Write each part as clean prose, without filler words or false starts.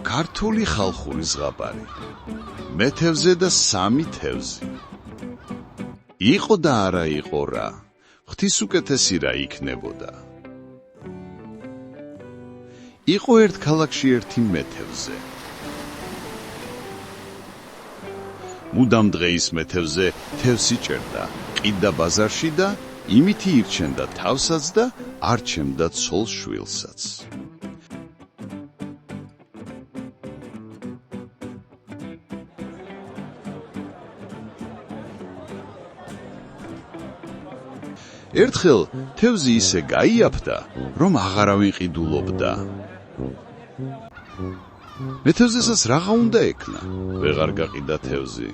ქართული ხალხური ზღაპარი. მეთევზე და სამი თევზი. იყო და არა იყო რა, ღვთისუკეთესი რა იქნებოდა. იყო ერთ ქალაქში ერთი მეთევზე. მუდამ დღეის მეთევზე თევზს იჭერდა, ყიდდა ბაზარში და იმითი ირჩენდა თავსაც და არჩემდა ცოლ შვილსაც. ერთხელ თევზი ისე გაიაფდა, რომ აღარავინ ყიდულობდა. მეთევზესაც რაღა უნდა ექნა, ვეღარ გაყიდა თევზი.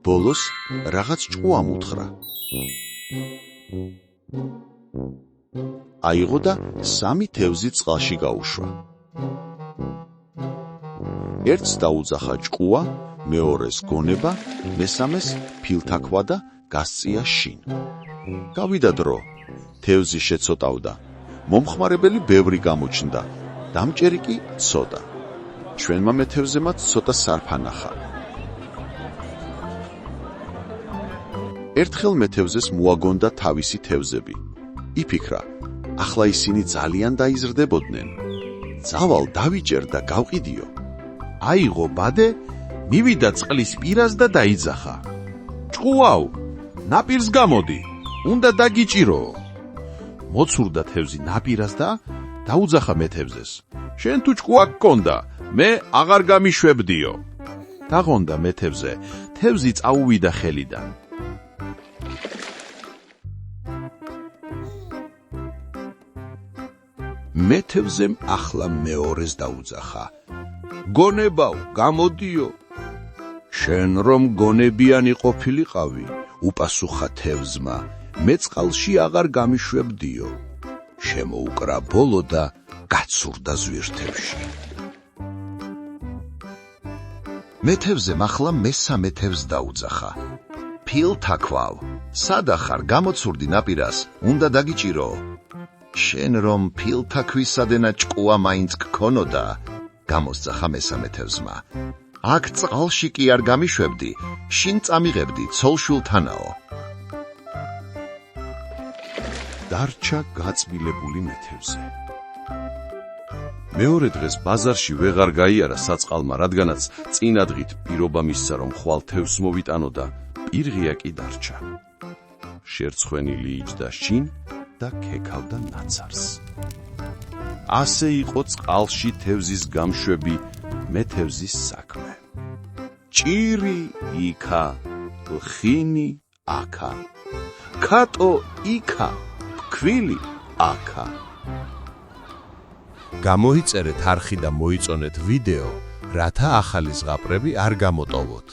ბოლოს რაღაც ჭკუამ უთხრა. აიღო და სამი თევზი წყალში გაუშვა. ერთს დაუძახა ჭკუა, მეორეს გონება, მესამეს ფილთაქვა და გასწია შინ. გავიდა დრო, თევზი შეცოტავდა, მომხმარებელი ბევრი გამოჩნდა, დამჭერი კი ცოტა. ჩვენმა მეთევზემაც ცოტა სარფა ნახა. ერთხელ მეთევზეს მოაგონდა თავისი თევზები. იფიქრა, ახლა ისინი ძალიან დაიზრდებოდნენ. წავალ დავიჭერ და გავყიდიო. აიღო ბადე, მივიდა წყლის პირას და დაიძახა. ჭკუაო, ნაპირს გამოდი, უნდა დაგიჭირო. მოცურდა თევზი ნაპირას და დაუძახა მეთევზეს. შენ თუ ჭკუა გქონდა, მე აღარ გამიშვებდიო. დაღონდა მეთევზე, თევზი წაუვიდა ხელიდან. მეთევზემ ახლა მეორეს დაუძახა. გონებაო, გამოდიო. შენ რომ გონებიანი ყოფილიყავი, უპასუხა თევზმა, მე წყალში აღარ გამიშვებდიო. შემოუკრა ბოლო და გაცურდა ზვირთებში. მეთევზემ ახლა მესამე თევზს დაუძახა. ფილთაქვავ, სადახარ გამოცურდი ნაპირას, უნდა დაგიჭირო. შენ რომ ფილთაქვისადენა ჭკუა მაინც გქონოდა, გამოსძახა მესამე თევზმა. აქ წყალში კი არ გამიშვებდი, შინ წამიღებდი ცოლშვილთანაო. დარჩა გაწმილებული მეთევზე. მეორე დღეს ბაზარში ვეღარ გაიარა საწყალმა, რადგანაც წინადღით პირობა მისცა, რომ ხვალ თევზს მოვიტანო და პირღია კი დარჩა. შერცხვენილი იჯდა შინ და ქეკავდა ნაცარს. ასე იყო წყალში თევზის გამშვები მეთევზის საქმე. ჭირი იქა, ლხინი აქა, ქატო იქა, ფქვილი აქა. გამოიწერეთ არხი და მოიწონეთ ვიდეო, რათა ახალი ზღაპრები არ გამოტოვოთ.